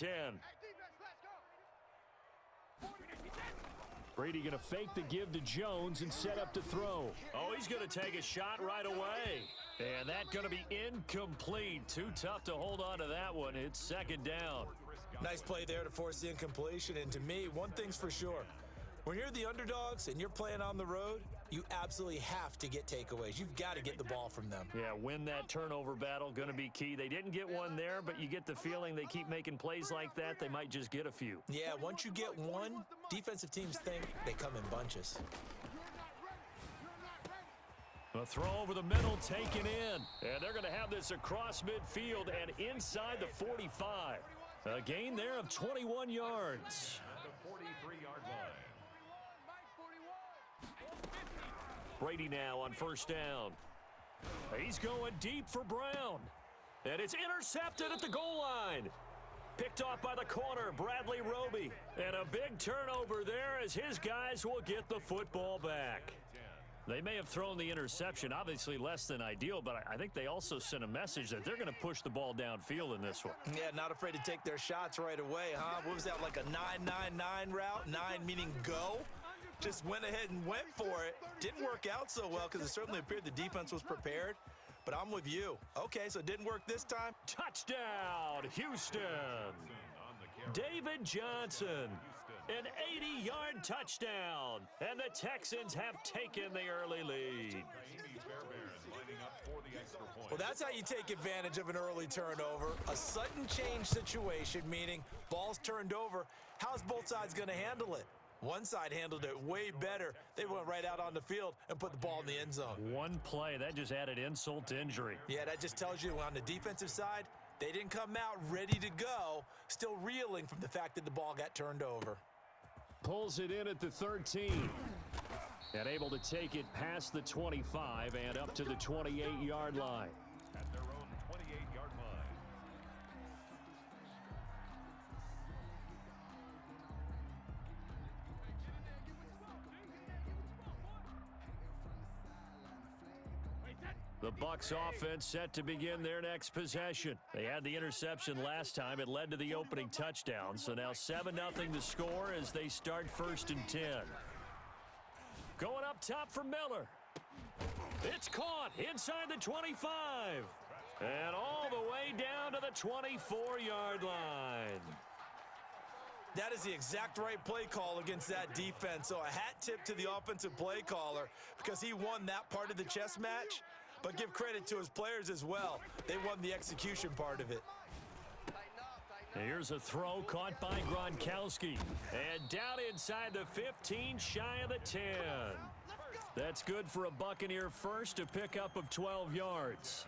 and 10. Brady going to fake the give to Jones and set up to throw. Oh, he's going to take a shot right away. And that's going to be incomplete. Too tough to hold on to that one. It's second down. Nice play there to force the incompletion. And to me, one thing's for sure. When you're the underdogs and you're playing on the road, you absolutely have to get takeaways. You've got to get the ball from them. Yeah, win that turnover battle, going to be key. They didn't get one there, but you get the feeling they keep making plays like that, they might just get a few. Yeah, once you get one, defensive teams think they come in bunches. A throw over the middle taken in. And they're going to have this across midfield and inside the 45. A gain there of 21 yards. The 43-yard line. Brady now on first down. He's going deep for Brown. And it's intercepted at the goal line. Picked off by the corner, Bradley Roby. And a big turnover there as his guys will get the football back. They may have thrown the interception, obviously less than ideal, but I think they also sent a message that they're going to push the ball downfield in this one. Yeah, not afraid to take their shots right away, huh? What was that, like a 9-9-9 route? 9 meaning go? Just went ahead and went for it. Didn't work out so well because it certainly appeared the defense was prepared. But I'm with you. Okay, so it didn't work this time. Touchdown, Houston. David Johnson, an 80-yard touchdown. And the Texans have taken the early lead. Well, that's how you take advantage of an early turnover. A sudden change situation, meaning ball's turned over. How's both sides going to handle it? One side handled it way better. They went right out on the field and put the ball in the end zone. One play, that just added insult to injury. Yeah, that just tells you on the defensive side, they didn't come out ready to go, still reeling from the fact that the ball got turned over. Pulls it in at the 13. And able to take it past the 25 and up to the 28-yard line. At their own 28-yard line. The Bucs offense set to begin their next possession. They had the interception last time. It led to the opening touchdown. So now 7-0 the score as they start first and 10. Going up top for Miller. It's caught inside the 25. And all the way down to the 24-yard line. That is the exact right play call against that defense. So a hat tip to the offensive play caller because he won that part of the chess match. But give credit to his players as well. They won the execution part of it. Here's a throw caught by Gronkowski. And down inside the 15, shy of the 10. That's good for a Buccaneer first, a pickup of 12 yards.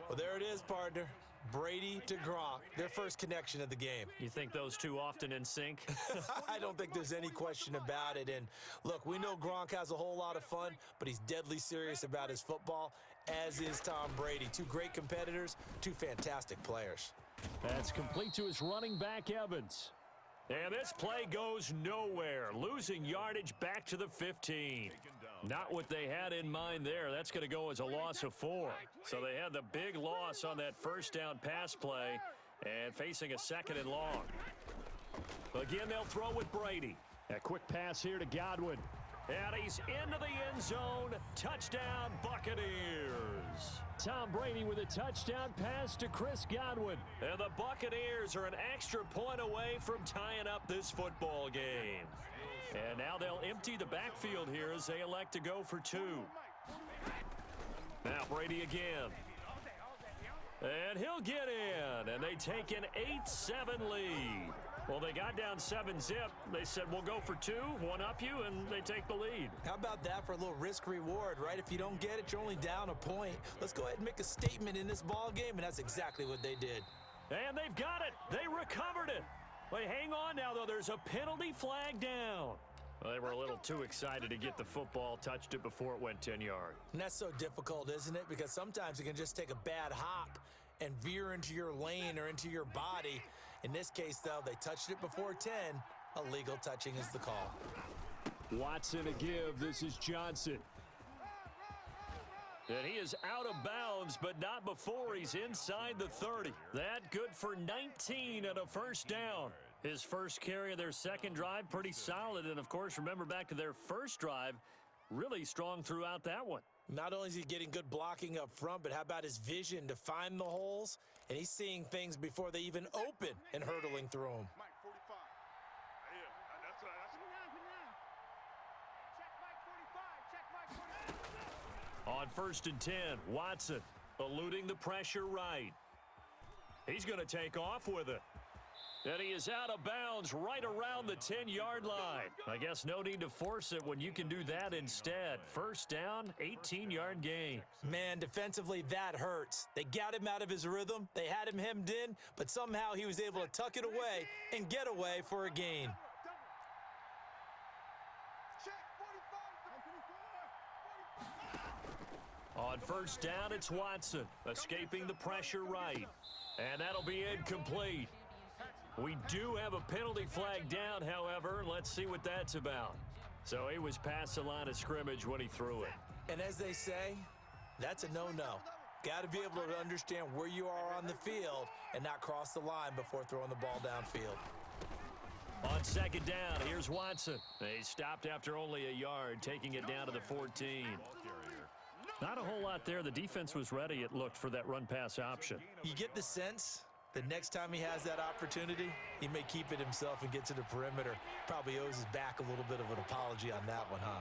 Well, there it is, partner. Brady to Gronk, their first connection of the game. You think those two often in sync? I don't think there's any question about it. And look, we know Gronk has a whole lot of fun, but he's deadly serious about his football, as is Tom Brady. Two great competitors, two fantastic players. That's complete to his running back, Evans. And this play goes nowhere, losing yardage back to the 15. Not what they had in mind there. That's going to go as a loss of 4. So they had the big loss on that first down pass play and facing a second and long. Again, they'll throw with Brady. A quick pass here to Godwin. And he's into the end zone. Touchdown, Buccaneers. Tom Brady with a touchdown pass to Chris Godwin. And the Buccaneers are an extra point away from tying up this football game. And now they'll empty the backfield here as they elect to go for 2. Now Brady again. And he'll get in. And they take an 8-7 lead. Well, they got down 7-zip. They said, we'll go for 2, one up you, and they take the lead. How about that for a little risk-reward, right? If you don't get it, you're only down a point. Let's go ahead and make a statement in this ball game, and that's exactly what they did. And they've got it. They recovered it. Wait, hang on now, though. There's a penalty flag down. Well, they were a little too excited to get the football, touched it before it went 10 yards. And that's so difficult, isn't it? Because sometimes it can just take a bad hop and veer into your lane or into your body. In this case, though, they touched it before 10. Illegal touching is the call. Watson a give. This is Johnson. And he is out of bounds, but not before he's inside the 30. That good for 19 and a first down. His first carry of their second drive, pretty solid. And, of course, remember back to their first drive, really strong throughout that one. Not only is he getting good blocking up front, but how about his vision to find the holes? And he's seeing things before they even open and hurdling through them. Mike 45. Yeah, that's right. Check Mike 45. Check Mike 45. On first and 10, Watson eluding the pressure right. He's going to take off with it. And he is out of bounds right around the 10-yard line. I guess no need to force it when you can do that instead. First down, 18-yard gain. Man, defensively, that hurts. They got him out of his rhythm. They had him hemmed in, but somehow he was able to tuck it away and get away for a gain. Check 45. On first down, it's Watson escaping the pressure right. And that'll be incomplete. We do have a penalty flag down, however. Let's see what that's about. So he was past the line of scrimmage when he threw it. And as they say, that's a no-no. Got to be able to understand where you are on the field and not cross the line before throwing the ball downfield. On second down, here's Watson. He stopped after only a yard, taking it down to the 14. Not a whole lot there. The defense was ready, it looked, for that run-pass option. You get the sense the next time he has that opportunity, he may keep it himself and get to the perimeter. Probably owes his back a little bit of an apology on that one, huh?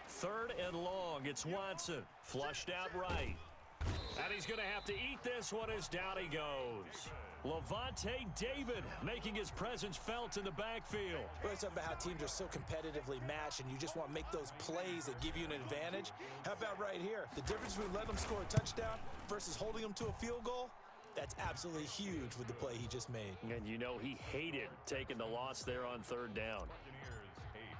Third and long, it's Watson. Flushed out right. And he's going to have to eat this one as down he goes. Lavonte David making his presence felt in the backfield. We're talking about how teams are so competitively matched and you just want to make those plays that give you an advantage. How about right here? The difference between letting them score a touchdown versus holding them to a field goal, that's absolutely huge with the play he just made. And you know he hated taking the loss there on third down.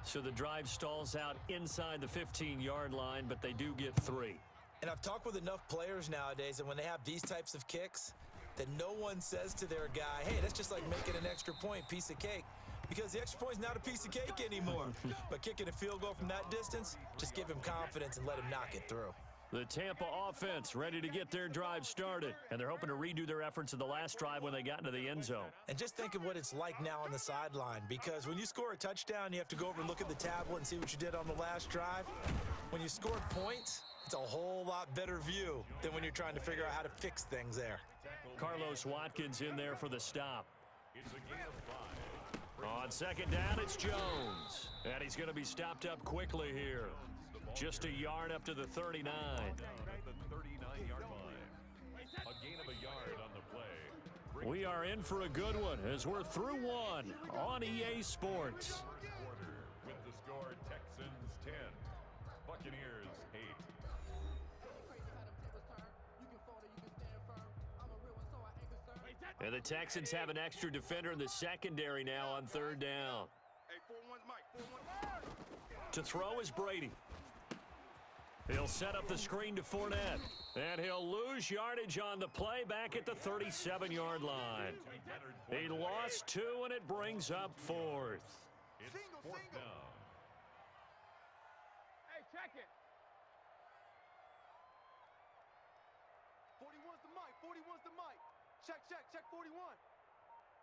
So the drive stalls out inside the 15-yard line, but they do get 3. And I've talked with enough players nowadays, and when they have these types of kicks, that no one says to their guy, hey, that's just like making an extra point, piece of cake. Because the extra point's not a piece of cake anymore. But kicking a field goal from that distance, just give him confidence and let him knock it through. The Tampa offense ready to get their drive started. And they're hoping to redo their efforts in the last drive when they got into the end zone. And just think of what it's like now on the sideline. Because when you score a touchdown, you have to go over and look at the tablet and see what you did on the last drive. When you score points, it's a whole lot better view than when you're trying to figure out how to fix things there. Carlos Watkins in there for the stop. On second down, it's Jones. And he's going to be stopped up quickly here. Just a yard up to the 39. At the 39-yard line. A gain of a yard on the play. We are in for a good one as we're through one on EA Sports. With the score, Texans 10, Buccaneers 8. And the Texans have an extra defender in the secondary now on third down. Hey, 4-1, Mike. 4-1. To throw is Brady. He'll set up the screen to Fournette. And he'll lose yardage on the play back at the 37-yard line. He lost 2, and it brings up 4th. It's 4th down. Hey, check it. 41's the Mike. 41's the Mike. Check 41.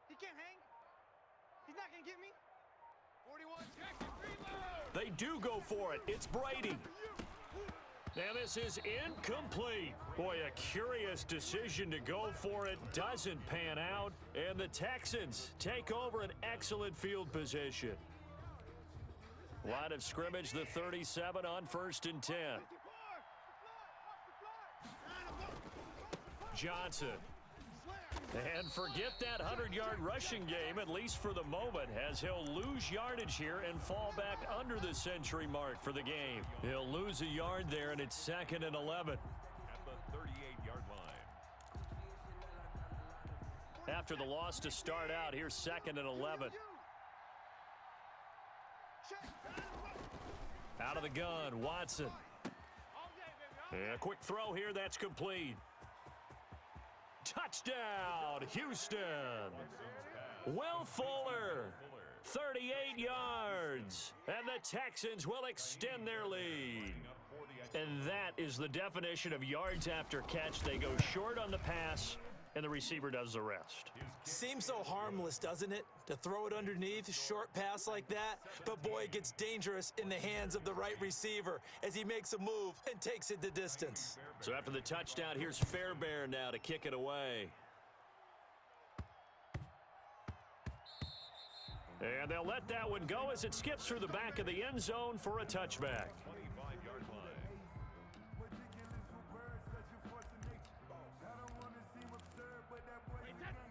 He can't hang. He's not going to get me. 41, check it, reload. They do go for it. It's Brady. And this is incomplete. Boy, a curious decision to go for it. Doesn't pan out. And the Texans take over an excellent field position. Line of scrimmage, the 37 on first and 10. Johnson. And forget that 100-yard rushing game, at least for the moment, as he'll lose yardage here and fall back under the century mark for the game. He'll lose a yard there, and it's 2nd and 11. At the 38-yard line. After the loss to start out, here's 2nd and 11. Out of the gun, Watson. And a quick throw here, that's complete. Touchdown, Houston. Will Fuller 38 yards. And the Texans will extend their lead. And that is the definition of yards after catch. They go short on the pass, and the receiver does the rest. Seems so harmless, doesn't it? To throw it underneath, short pass like that. But boy, it gets dangerous in the hands of the right receiver as he makes a move and takes it the distance. So after the touchdown, here's Fairbairn now to kick it away. And they'll let that one go as it skips through the back of the end zone for a touchback. 25-yard line.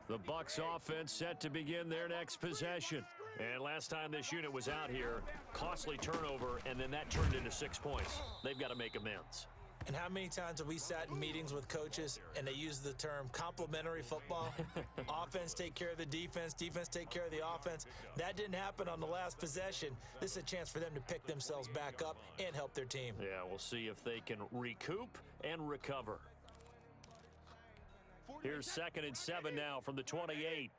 The Bucs offense set to begin their next possession. And last time this unit was out here, costly turnover, and then that turned into 6 points. They've got to make amends. And how many times have we sat in meetings with coaches and they use the term complementary football? Offense take care of the defense, defense take care of the offense. That didn't happen on the last possession. This is a chance for them to pick themselves back up and help their team. Yeah, we'll see if they can recoup and recover. Here's 2nd and 7 now from the 28.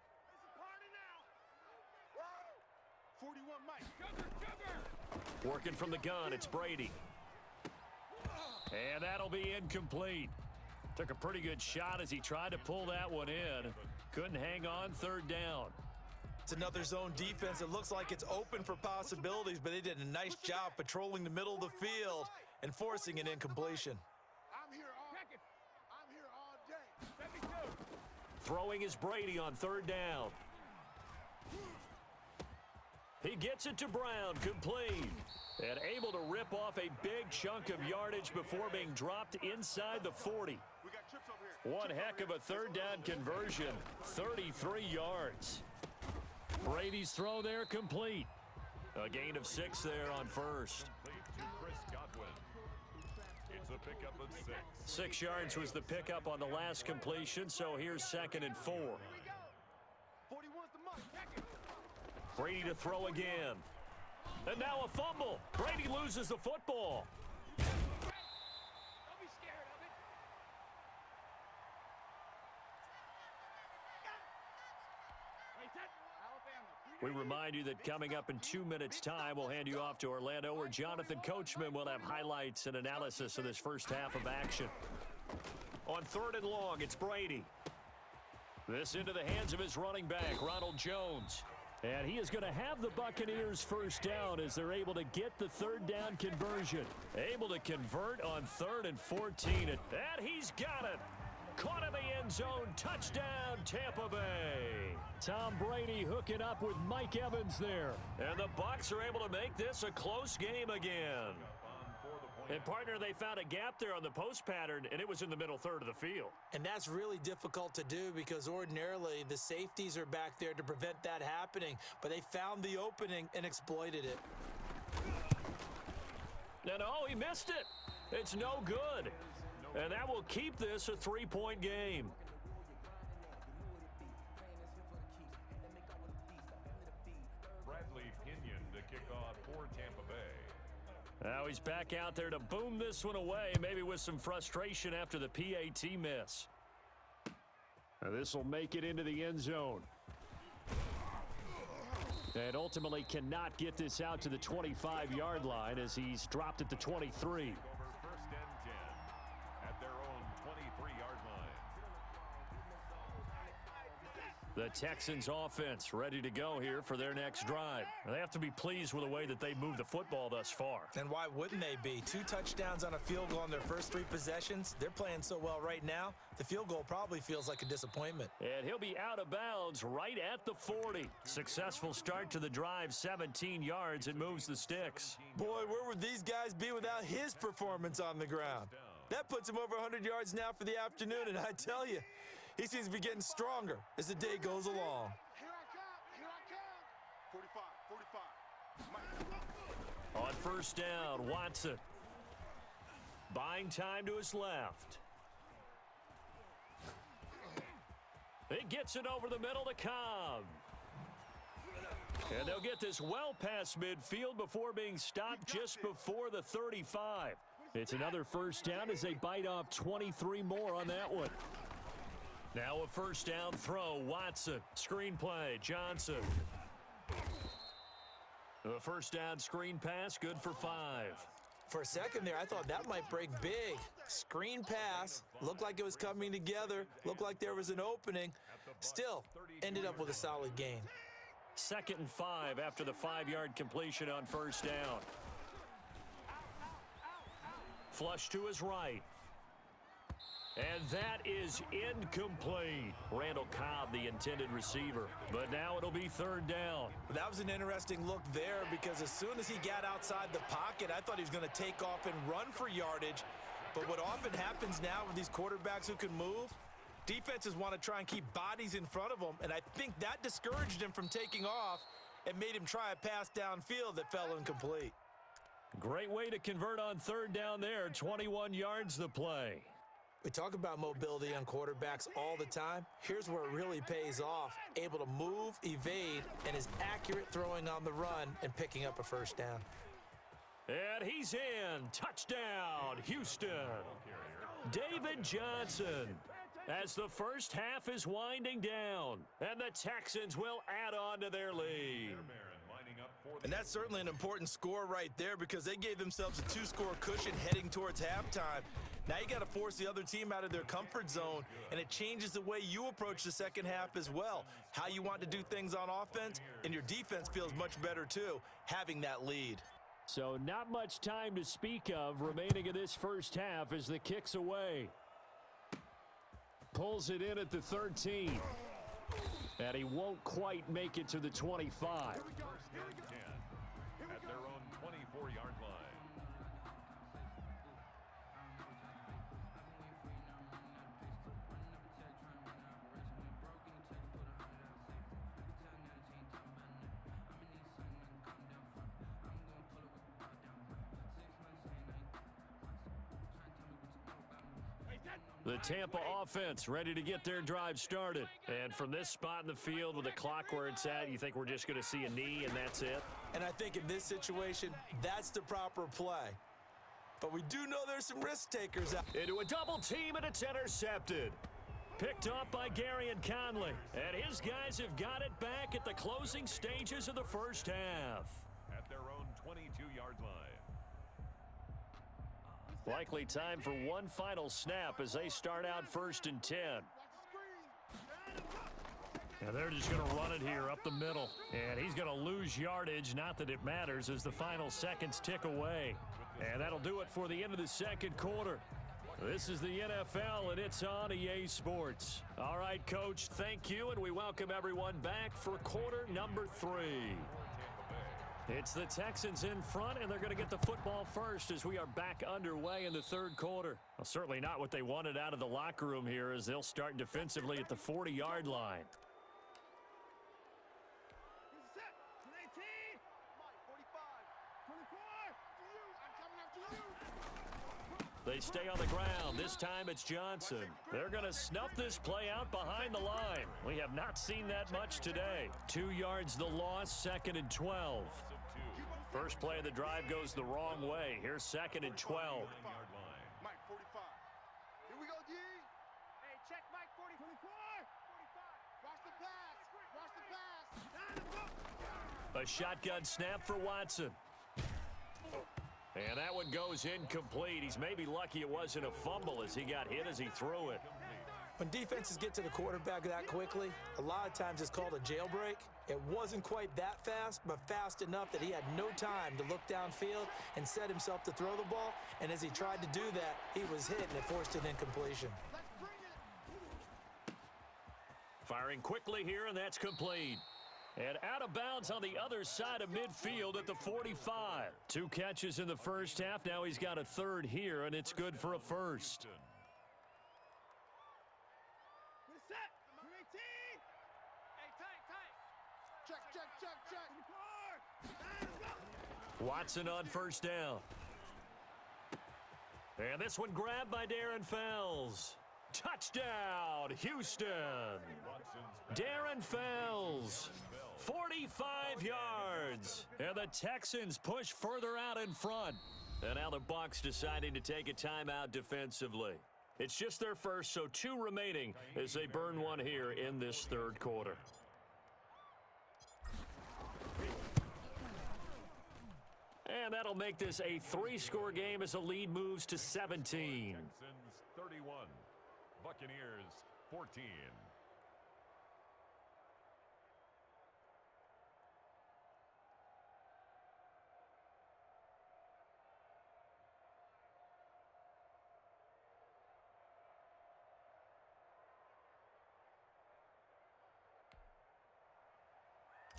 41, Mike. Working from the gun, it's Brady. And that'll be incomplete. Took a pretty good shot as he tried to pull that one in. Couldn't hang on 3rd down. It's another zone defense. It looks like it's open for possibilities, but they did a nice job patrolling the middle of the field and forcing an incompletion. I'm here all day. Throwing is Brady on 3rd down. He gets it to Brown, complete. And able to rip off a big chunk of yardage before being dropped inside the 40. We got trips over here. One heck of a 3rd down conversion, 33 yards. Brady's throw there complete. A gain of 6 there on 1st. Complete to Chris Godwin. It's a pickup of 6. 6 yards was the pickup on the last completion, so here's 2nd and 4. 41's the month. Brady to throw again. And now a fumble. Brady loses the football. Don't be scared of it. We remind you that coming up in 2 minutes' time, we'll hand you off to Orlando, where Jonathan Coachman will have highlights and analysis of this first half of action. On 3rd and long, it's Brady. This into the hands of his running back, Ronald Jones. And he is going to have the Buccaneers first down as they're able to get the 3rd down conversion. Able to convert on 3rd and 14. And he's got it. Caught in the end zone. Touchdown, Tampa Bay. Tom Brady hooking up with Mike Evans there. And the Bucs are able to make this a close game again. And, partner, they found a gap there on the post pattern, and it was in the middle 3rd of the field. And that's really difficult to do because ordinarily the safeties are back there to prevent that happening. But they found the opening and exploited it. And oh, he missed it. It's no good. And that will keep this a 3-point game. Bradley Pinion to kick off for Tampa Bay. Now he's back out there to boom this one away, maybe with some frustration after the PAT miss. Now this will make it into the end zone. And ultimately cannot get this out to the 25-yard line as he's dropped at the 23. Over 1st and 10 at their own 23-yard line. The Texans offense ready to go here for their next drive. They have to be pleased with the way that they've moved the football thus far. And why wouldn't they be? 2 touchdowns on a field goal on their first 3 possessions. They're playing so well right now, the field goal probably feels like a disappointment. And he'll be out of bounds right at the 40. Successful start to the drive, 17 yards. It moves the sticks. Boy, where would these guys be without his performance on the ground? That puts him over 100 yards now for the afternoon, and I tell you, he seems to be getting stronger as the day goes along. Here I come. 45. On 1st down, Watson. Buying time to his left. It gets it over the middle to Cobb. And they'll get this well past midfield before being stopped just before the 35. It's another 1st down as they bite off 23 more on that one. Now a 1st down throw, Watson. Screenplay, Johnson. The first down screen pass, good for 5. For a second there, I thought that might break big. Screen pass, looked like it was coming together, looked like there was an opening. Still, ended up with a solid gain. 2nd and 5 after the 5-yard completion on first down. Flush to his right. And that is incomplete. Randall Cobb, the intended receiver. But now it'll be 3rd down. That was an interesting look there because as soon as he got outside the pocket, I thought he was going to take off and run for yardage. But what often happens now with these quarterbacks who can move, defenses want to try and keep bodies in front of them, and I think that discouraged him from taking off and made him try a pass downfield that fell incomplete. Great way to convert on 3rd down there. 21 yards the play. We talk about mobility on quarterbacks all the time. Here's where it really pays off. Able to move, evade, and is accurate throwing on the run and picking up a first down. And he's in. Touchdown, Houston. David Johnson. As the first half is winding down, and the Texans will add on to their lead. And that's certainly an important score right there because they gave themselves a 2-score cushion heading towards halftime. Now you got to force the other team out of their comfort zone, and it changes the way you approach the second half as well. How you want to do things on offense, and your defense feels much better too, having that lead. So not much time to speak of remaining in this first half as the kick's away. Pulls it in at the 13. And he won't quite make it to the 25. At their own 24-yard line. The Tampa offense ready to get their drive started. And from this spot in the field with the clock where it's at, you think we're just going to see a knee and that's it? And I think in this situation, that's the proper play. But we do know there's some risk takers out. Into a double team, and it's intercepted. Picked off by Gary and Conley. And his guys have got it back at the closing stages of the first half. At their own 22-yard line. Likely time for one final snap as they start out 1st and 10. And they're just going to run it here up the middle. And he's going to lose yardage. Not that it matters as the final seconds tick away. And that'll do it for the end of the 2nd quarter. This is the NFL, and it's on EA Sports. All right, Coach, thank you, and we welcome everyone back for quarter number 3. It's the Texans in front, and they're going to get the football first as we are back underway in the 3rd quarter. Well, certainly not what they wanted out of the locker room here as they'll start defensively at the 40-yard line. They stay on the ground. This time it's Johnson. They're going to snuff this play out behind the line. We have not seen that much today. 2 yards the loss, 2nd and 12. First play of the drive goes the wrong way. Here's 2nd and 12. Mike, 45. Here we go, D. Hey, check Mike, 44. 45. Watch the pass. Watch the pass. A shotgun snap for Watson. And that one goes incomplete. He's maybe lucky it wasn't a fumble as he got hit as he threw it. When defenses get to the quarterback that quickly, a lot of times it's called a jailbreak. It wasn't quite that fast, but fast enough that he had no time to look downfield and set himself to throw the ball. And as he tried to do that, he was hit and it forced an incompletion. Firing quickly here, and that's complete. And out of bounds on the other side of midfield at the 45. 2 catches in the first half. Now he's got a 3rd here, and it's good for a first. Watson on first down. And this one grabbed by Darren Fells. Touchdown, Houston. Darren Fells, 45 yards. And the Texans push further out in front. And now the Bucs deciding to take a timeout defensively. It's just their first, so 2 remaining as they burn one here in this 3rd quarter. And that'll make this a 3-score game as the lead moves to 17. Texans 31, Buccaneers 14.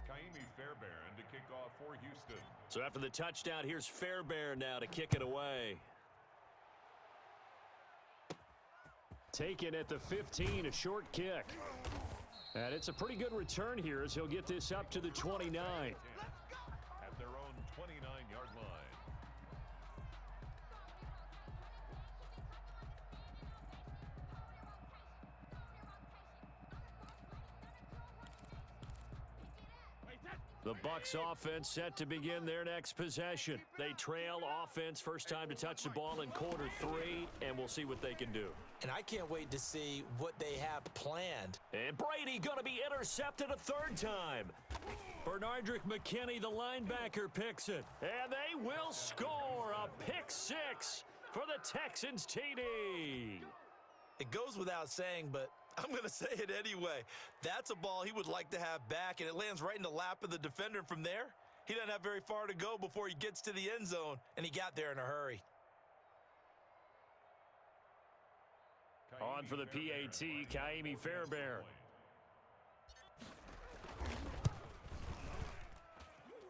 Kaimi Fairbairn to kick off for Houston. So after the touchdown, here's Fairbairn now to kick it away. Taken at the 15, a short kick. And it's a pretty good return here as he'll get this up to the 29. At their own 29-yard line. The Bucs offense set to begin their next possession. They trail offense, first time to touch the ball in quarter 3, and we'll see what they can do. And I can't wait to see what they have planned. And Brady going to be intercepted a 3rd time. Bernardrick McKinney, the linebacker, picks it. And they will score a pick 6 for the Texans TD. It goes without saying, but I'm going to say it anyway. That's a ball he would like to have back, and it lands right in the lap of the defender. From there, he doesn't have very far to go before he gets to the end zone, and he got there in a hurry. On for the PAT, Kaimi Fairbairn.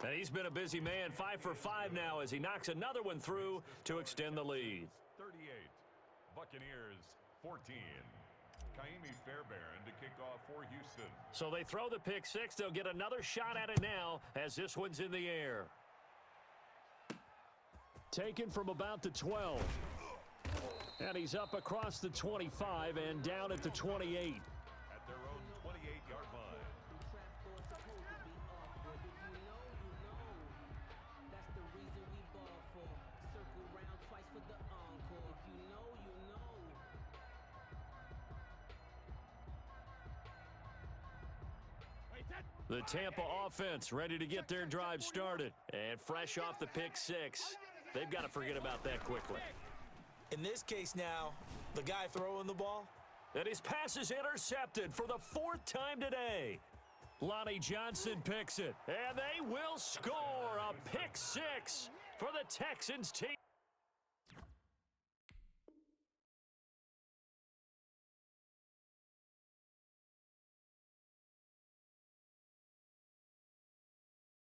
And he's been a busy man, 5 for 5 now as he knocks another one through to extend the lead. 38, Buccaneers 14. Kaimi Fairbairn to kick off for Houston. So they throw the pick 6. They'll get another shot at it now as this one's in the air. Taken from about the 12. And he's up across the 25 and down at the 28. At their own 28-yard line. The Tampa offense ready to get their drive started. And fresh off the pick 6, they've got to forget about that quickly. In this case now, the guy throwing the ball. And his pass is intercepted for the 4th time today. Lonnie Johnson picks it. And they will score a pick 6 for the Texans team.